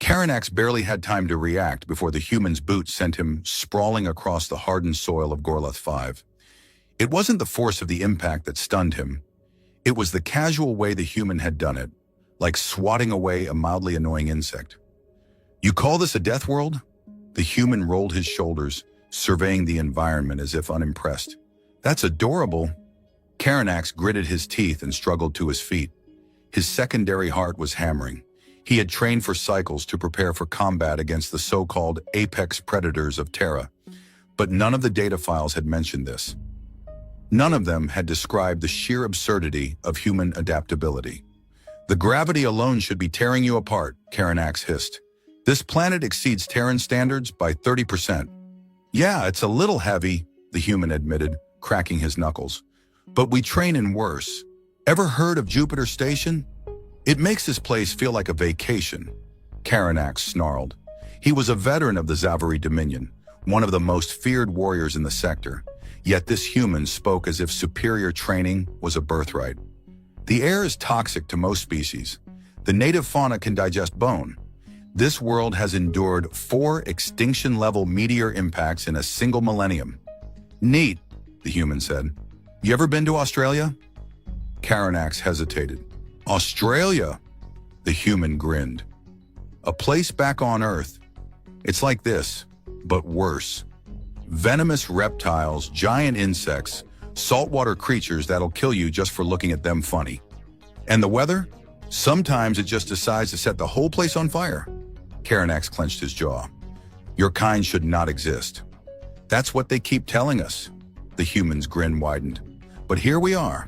Karanax barely had time to react before the human's boot sent him sprawling across the hardened soil of Gorloth 5. It wasn't the force of the impact that stunned him. It was the casual way the human had done it, like swatting away a mildly annoying insect. "You call this a death world?" The human rolled his shoulders, surveying the environment as if unimpressed. "That's adorable." Karanax gritted his teeth and struggled to his feet. His secondary heart was hammering. He had trained for cycles to prepare for combat against the so-called apex predators of Terra, but none of the data files had mentioned this. None of them had described the sheer absurdity of human adaptability. "The gravity alone should be tearing you apart," Karanax hissed. "This planet exceeds Terran standards by 30%. "Yeah, it's a little heavy," the human admitted, cracking his knuckles. "But we train in worse. Ever heard of Jupiter Station? It makes this place feel like a vacation." Karanax snarled. He was a veteran of the Zavari Dominion, one of the most feared warriors in the sector, yet this human spoke as if superior training was a birthright. "The air is toxic to most species. The native fauna can digest bone. This world has endured 4 extinction-level meteor impacts in a single millennium." "Neat," the human said. "You ever been to Australia?" Karanax hesitated. "Australia?" The human grinned. "A place back on Earth. It's like this, but worse. Venomous reptiles, giant insects, saltwater creatures that'll kill you just for looking at them funny. And the weather? Sometimes it just decides to set the whole place on fire." Karanax clenched his jaw. "Your kind should not exist." "That's what they keep telling us." The human's grin widened. "But here we are."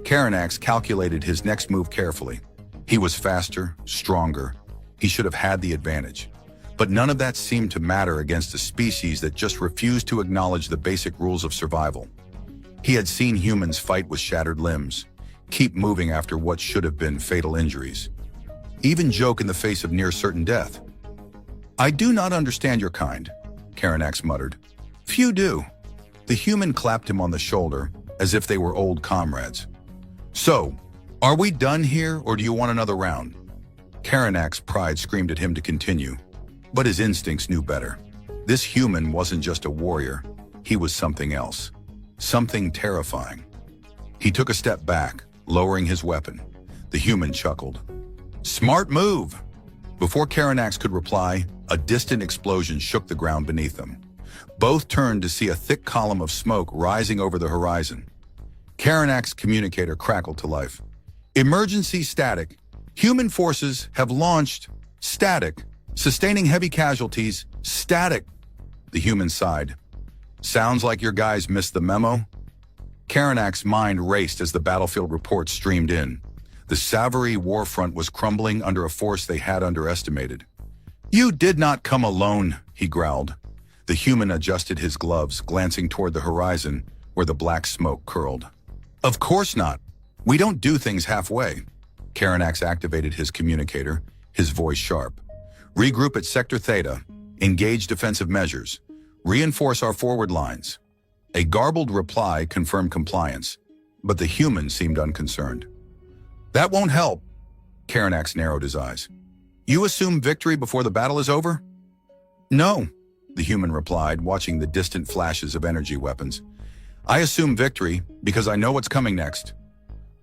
Karanax calculated his next move carefully. He was faster, stronger. He should have had the advantage. But none of that seemed to matter against a species that just refused to acknowledge the basic rules of survival. He had seen humans fight with shattered limbs, keep moving after what should have been fatal injuries, even joke in the face of near-certain death. "I do not understand your kind," Karanax muttered. "Few do." The human clapped him on the shoulder, as if they were old comrades. "So, are we done here, or do you want another round?" Karanax's pride screamed at him to continue, but his instincts knew better. This human wasn't just a warrior, he was something else. Something terrifying. He took a step back, lowering his weapon. The human chuckled. "Smart move!" Before Karanax could reply, a distant explosion shook the ground beneath them. Both turned to see a thick column of smoke rising over the horizon. Karanax's communicator crackled to life. "Emergency static. Human forces have launched. Static. Sustaining heavy casualties. Static." The human sighed. "Sounds like your guys missed the memo." Karanax's mind raced as the battlefield reports streamed in. The Zavari war front was crumbling under a force they had underestimated. "You did not come alone," he growled. The human adjusted his gloves, glancing toward the horizon where the black smoke curled. "Of course not. We don't do things halfway." Karanax activated his communicator, his voice sharp. "Regroup at Sector Theta. Engage defensive measures. Reinforce our forward lines." A garbled reply confirmed compliance, but the human seemed unconcerned. "That won't help." Karanax narrowed his eyes. "You assume victory before the battle is over?" "No," the human replied, watching the distant flashes of energy weapons. "I assume victory because I know what's coming next."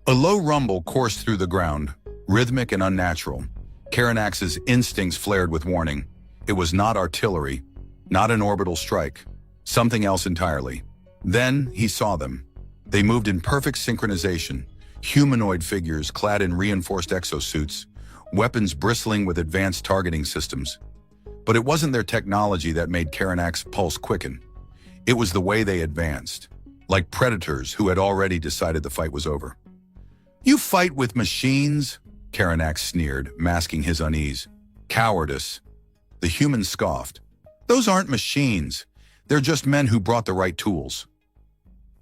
A low rumble coursed through the ground, rhythmic and unnatural. Karanax's instincts flared with warning. It was not artillery, not an orbital strike, something else entirely. Then he saw them. They moved in perfect synchronization, humanoid figures clad in reinforced exosuits, weapons bristling with advanced targeting systems. But it wasn't their technology that made Karanax's pulse quicken. It was the way they advanced, like predators who had already decided the fight was over. "You fight with machines?" Karanax sneered, masking his unease. "Cowardice." The human scoffed. "Those aren't machines. They're just men who brought the right tools."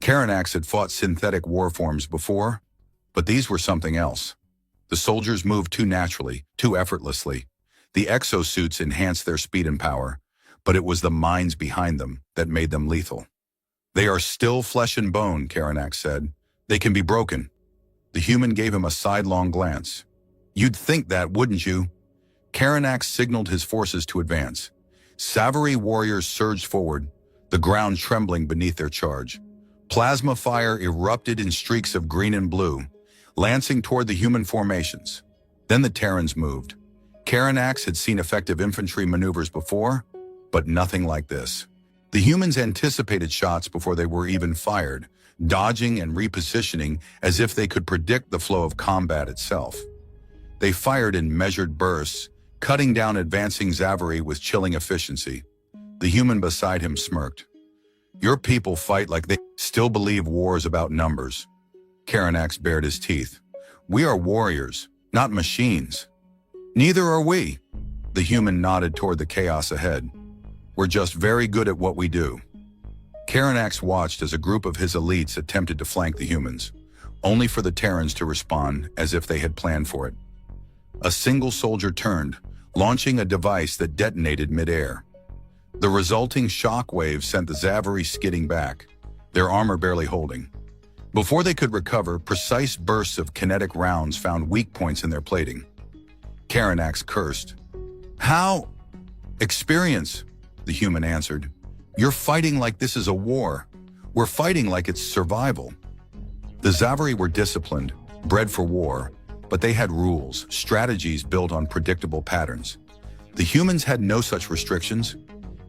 Karanax had fought synthetic war forms before, but these were something else. The soldiers moved too naturally, too effortlessly. The exosuits enhanced their speed and power, but it was the minds behind them that made them lethal. "They are still flesh and bone," Karanax said. "They can be broken." The human gave him a sidelong glance. "You'd think that, wouldn't you?" Karanax signaled his forces to advance. Savary warriors surged forward, the ground trembling beneath their charge. Plasma fire erupted in streaks of green and blue, lancing toward the human formations. Then the Terrans moved. Karanax had seen effective infantry maneuvers before, but nothing like this. The humans anticipated shots before they were even fired, dodging and repositioning as if they could predict the flow of combat itself. They fired in measured bursts, cutting down advancing Zavary with chilling efficiency. The human beside him smirked. "Your people fight like they still believe war is about numbers." Karanax bared his teeth. "We are warriors, not machines." "Neither are we." The human nodded toward the chaos ahead. "We're just very good at what we do." Karanax watched as a group of his elites attempted to flank the humans, only for the Terrans to respond as if they had planned for it. A single soldier turned, launching a device that detonated midair. The resulting shock wave sent the Zavary skidding back, their armor barely holding. Before they could recover, precise bursts of kinetic rounds found weak points in their plating. Karanax cursed. "How?" "Experience," the human answered. "You're fighting like this is a war. We're fighting like it's survival." The Zavary were disciplined, bred for war, but they had rules, strategies built on predictable patterns. The humans had no such restrictions.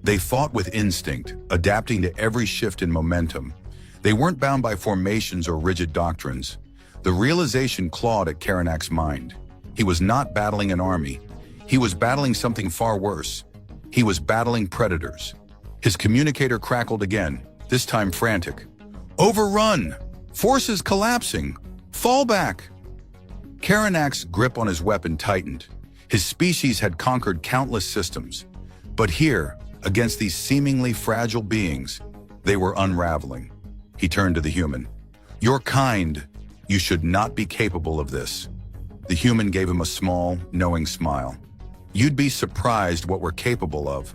They fought with instinct, adapting to every shift in momentum. They weren't bound by formations or rigid doctrines. The realization clawed at Karanax's mind. He was not battling an army. He was battling something far worse. He was battling predators. His communicator crackled again, this time frantic. "Overrun! Forces collapsing! Fall back!" Karanax's grip on his weapon tightened. His species had conquered countless systems. But here, against these seemingly fragile beings, they were unraveling. He turned to the human. "Your kind, you should not be capable of this." The human gave him a small, knowing smile. "You'd be surprised what we're capable of."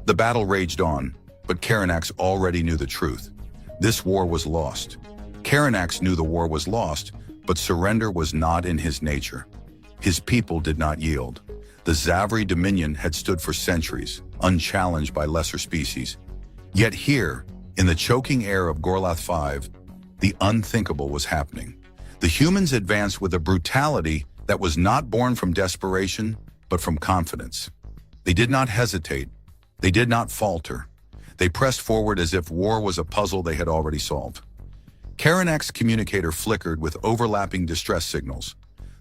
The battle raged on, but Karanax already knew the truth. This war was lost. Karanax knew the war was lost, but surrender was not in his nature. His people did not yield. The Zavary dominion had stood for centuries, unchallenged by lesser species. Yet here, in the choking air of Gorlath 5, the unthinkable was happening. The humans advanced with a brutality that was not born from desperation, but from confidence. They did not hesitate. They did not falter. They pressed forward as if war was a puzzle they had already solved. Karanax's communicator flickered with overlapping distress signals.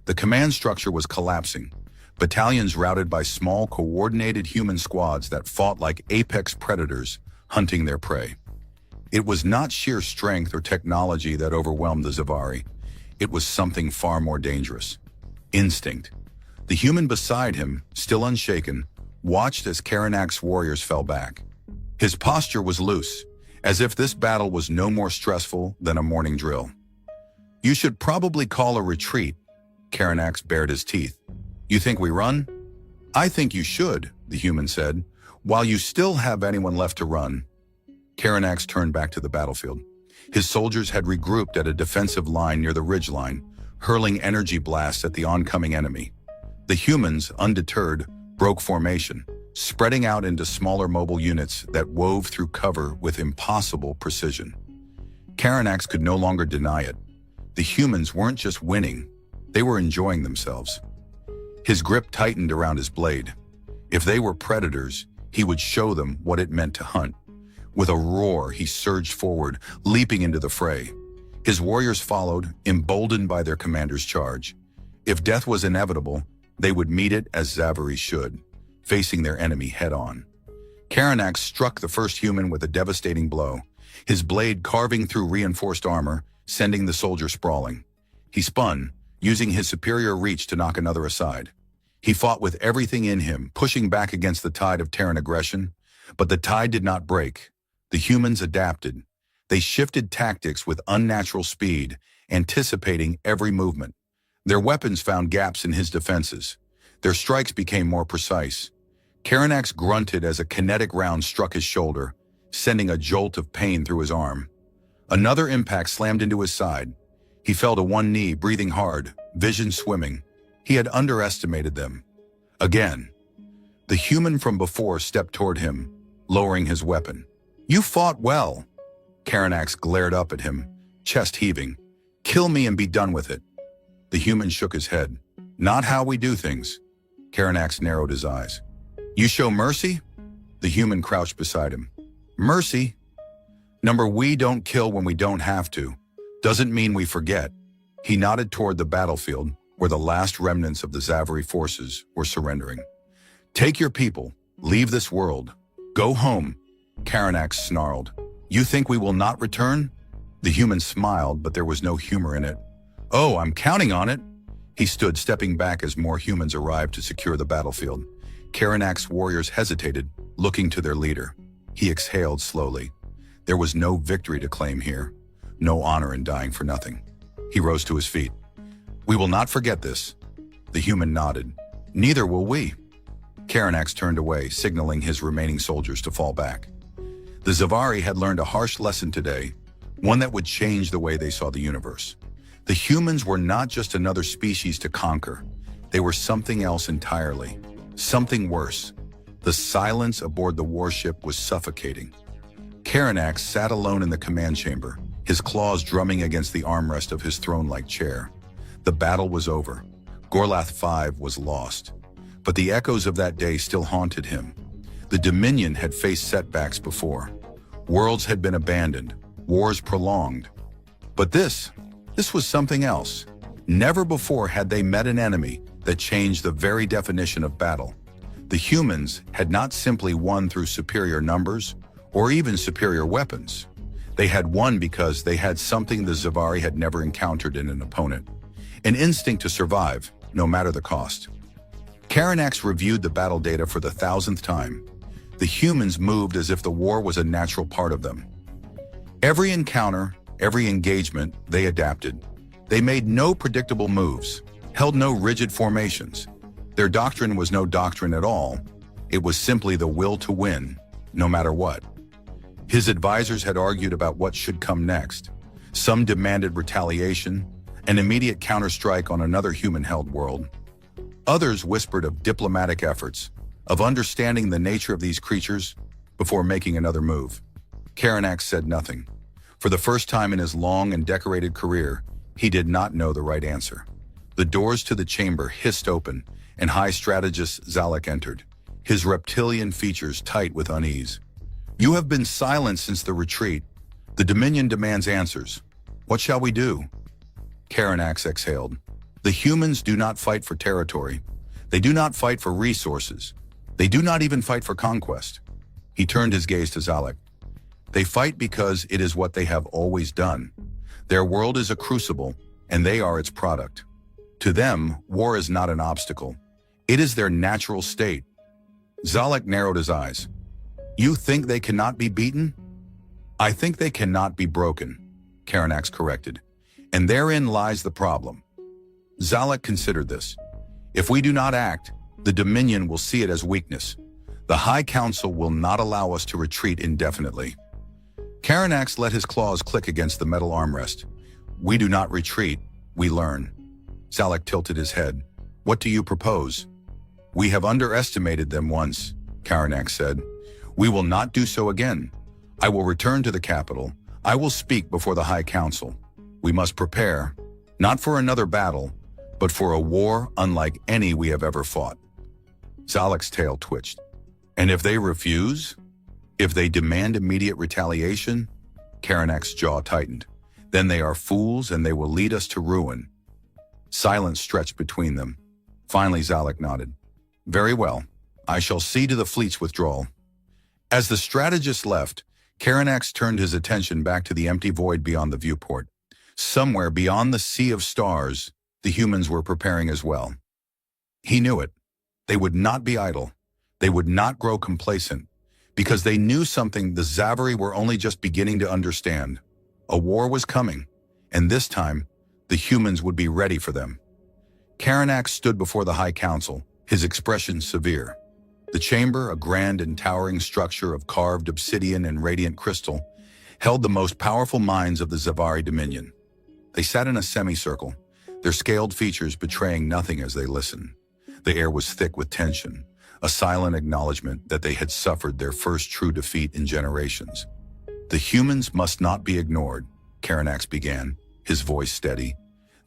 The command structure was collapsing. Battalions routed by small, coordinated human squads that fought like apex predators, hunting their prey. It was not sheer strength or technology that overwhelmed the Zavary. It was something far more dangerous. Instinct. The human beside him, still unshaken, watched as Karanax's warriors fell back. His posture was loose, as if this battle was no more stressful than a morning drill. "You should probably call a retreat." Karanax bared his teeth. "You think we run?" "I think you should," the human said, "while you still have anyone left to run." Karanax turned back to the battlefield. His soldiers had regrouped at a defensive line near the ridgeline, hurling energy blasts at the oncoming enemy. The humans, undeterred, broke formation, spreading out into smaller mobile units that wove through cover with impossible precision. Karanax could no longer deny it. The humans weren't just winning, they were enjoying themselves. His grip tightened around his blade. If they were predators, he would show them what it meant to hunt. With a roar, he surged forward, leaping into the fray. His warriors followed, emboldened by their commander's charge. If death was inevitable, they would meet it as Zavary should, facing their enemy head-on. Karanax struck the first human with a devastating blow, his blade carving through reinforced armor, sending the soldier sprawling. He spun, using his superior reach to knock another aside. He fought with everything in him, pushing back against the tide of Terran aggression, but the tide did not break. The humans adapted. They shifted tactics with unnatural speed, anticipating every movement. Their weapons found gaps in his defenses. Their strikes became more precise. Karanax grunted as a kinetic round struck his shoulder, sending a jolt of pain through his arm. Another impact slammed into his side. He fell to one knee, breathing hard, vision swimming. He had underestimated them. Again. The human from before stepped toward him, lowering his weapon. "You fought well." Karanax glared up at him, chest heaving. "Kill me and be done with it." The human shook his head. "Not how we do things." Karanax narrowed his eyes. "You show mercy?" The human crouched beside him. "Mercy? Number, we don't kill when we don't have to. Doesn't mean we forget." He nodded toward the battlefield, where the last remnants of the Zavari forces were surrendering. "Take your people. Leave this world. Go home." Karanax snarled. "You think we will not return?" The human smiled, but there was no humor in it. "Oh, I'm counting on it." He stood, stepping back as more humans arrived to secure the battlefield. Karanax's warriors hesitated, looking to their leader. He exhaled slowly. There was no victory to claim here, no honor in dying for nothing. He rose to his feet. "We will not forget this." The human nodded. "Neither will we." Karanax turned away, signaling his remaining soldiers to fall back. The Zavari had learned a harsh lesson today, one that would change the way they saw the universe. The humans were not just another species to conquer. They were something else entirely. Something worse. The silence aboard the warship was suffocating. Karanax sat alone in the command chamber, his claws drumming against the armrest of his throne-like chair. The battle was over. Gorlath V was lost. But the echoes of that day still haunted him. The Dominion had faced setbacks before. Worlds had been abandoned, wars prolonged. But this was something else. Never before had they met an enemy that changed the very definition of battle. The humans had not simply won through superior numbers or even superior weapons. They had won because they had something the Zavari had never encountered in an opponent. An instinct to survive, no matter the cost. Karanax reviewed the battle data for the 1,000th time. The humans moved as if the war was a natural part of them. Every encounter, every engagement, they adapted. They made no predictable moves, held no rigid formations. Their doctrine was no doctrine at all. It was simply the will to win, no matter what. His advisors had argued about what should come next. Some demanded retaliation, an immediate counterstrike on another human-held world. Others whispered of diplomatic efforts, of understanding the nature of these creatures before making another move. Karanax said nothing. For the first time in his long and decorated career, he did not know the right answer. The doors to the chamber hissed open, and High Strategist Zalek entered, his reptilian features tight with unease. "You have been silent since the retreat. The Dominion demands answers. What shall we do?" Karanax exhaled. "The humans do not fight for territory. They do not fight for resources. They do not even fight for conquest." He turned his gaze to Zalek. "They fight because it is what they have always done. Their world is a crucible, and they are its product. To them, war is not an obstacle. It is their natural state." Zalek narrowed his eyes. "You think they cannot be beaten?" "I think they cannot be broken," Karanax corrected. "And therein lies the problem." Zalek considered this. "If we do not act, the Dominion will see it as weakness. The High Council will not allow us to retreat indefinitely." Karanax let his claws click against the metal armrest. "We do not retreat, we learn." Zalek tilted his head. "What do you propose?" "We have underestimated them once," Karanax said. "We will not do so again. I will return to the capital. I will speak before the High Council. We must prepare, not for another battle, but for a war unlike any we have ever fought." Zalek's tail twitched. "And if they refuse? If they demand immediate retaliation?" Karanax's jaw tightened. "Then they are fools and they will lead us to ruin." Silence stretched between them. Finally, Zalek nodded. "Very well. I shall see to the fleet's withdrawal." As the strategist left, Karanax turned his attention back to the empty void beyond the viewport. Somewhere beyond the sea of stars, the humans were preparing as well. He knew it. They would not be idle. They would not grow complacent, because they knew something the Zavari were only just beginning to understand. A war was coming, and this time, the humans would be ready for them. Karanax stood before the High Council, his expression severe. The chamber, a grand and towering structure of carved obsidian and radiant crystal, held the most powerful minds of the Zavari Dominion. They sat in a semicircle, their scaled features betraying nothing as they listened. The air was thick with tension, a silent acknowledgement that they had suffered their first true defeat in generations. The humans must not be ignored, Karanax began, his voice steady.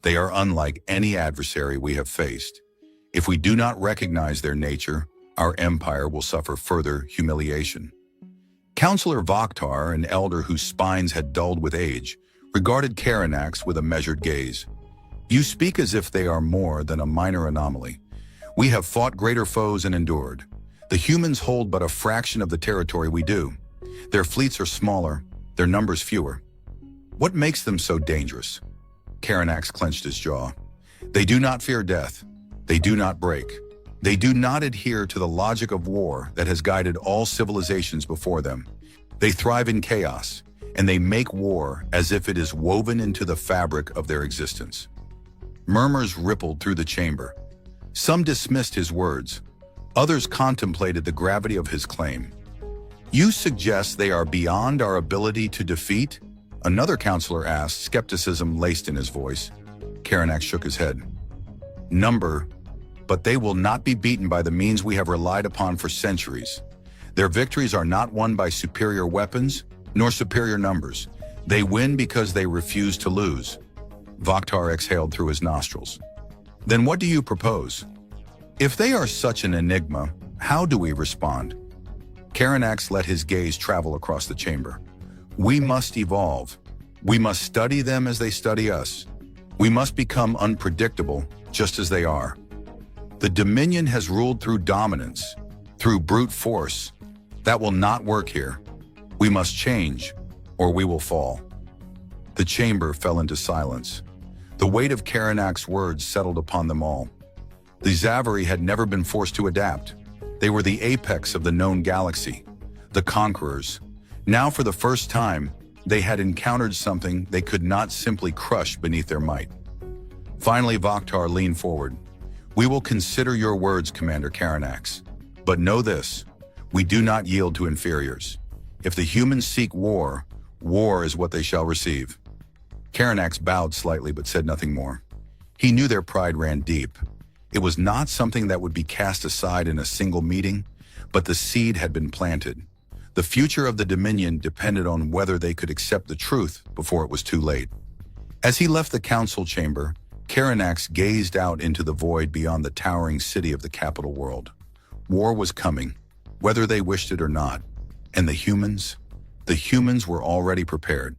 They are unlike any adversary we have faced. If we do not recognize their nature, our empire will suffer further humiliation. Counselor Vokhtar, an elder whose spines had dulled with age, regarded Karanax with a measured gaze. You speak as if they are more than a minor anomaly. We have fought greater foes and endured. The humans hold but a fraction of the territory we do. Their fleets are smaller, their numbers fewer. What makes them so dangerous? Karanax clenched his jaw. They do not fear death. They do not break. They do not adhere to the logic of war that has guided all civilizations before them. They thrive in chaos, and they make war as if it is woven into the fabric of their existence. Murmurs rippled through the chamber. Some dismissed his words. Others contemplated the gravity of his claim. You suggest they are beyond our ability to defeat? Another counselor asked, skepticism laced in his voice. Karanax shook his head. Number, but they will not be beaten by the means we have relied upon for centuries. Their victories are not won by superior weapons, nor superior numbers. They win because they refuse to lose. Vokhtar exhaled through his nostrils. Then what do you propose? If they are such an enigma, how do we respond? Karanax let his gaze travel across the chamber. We must evolve. We must study them as they study us. We must become unpredictable, just as they are. The Dominion has ruled through dominance, through brute force. That will not work here. We must change, or we will fall. The chamber fell into silence. The weight of Karanax's words settled upon them all. The Zavari had never been forced to adapt. They were the apex of the known galaxy, the conquerors. Now, for the first time, they had encountered something they could not simply crush beneath their might. Finally, Vokhtar leaned forward. We will consider your words, Commander Karanax. But know this, we do not yield to inferiors. If the humans seek war, war is what they shall receive. Karanax bowed slightly but said nothing more. He knew their pride ran deep. It was not something that would be cast aside in a single meeting, but the seed had been planted. The future of the Dominion depended on whether they could accept the truth before it was too late. As he left the council chamber, Karanax gazed out into the void beyond the towering city of the capital world. War was coming, whether they wished it or not. And the humans were already prepared.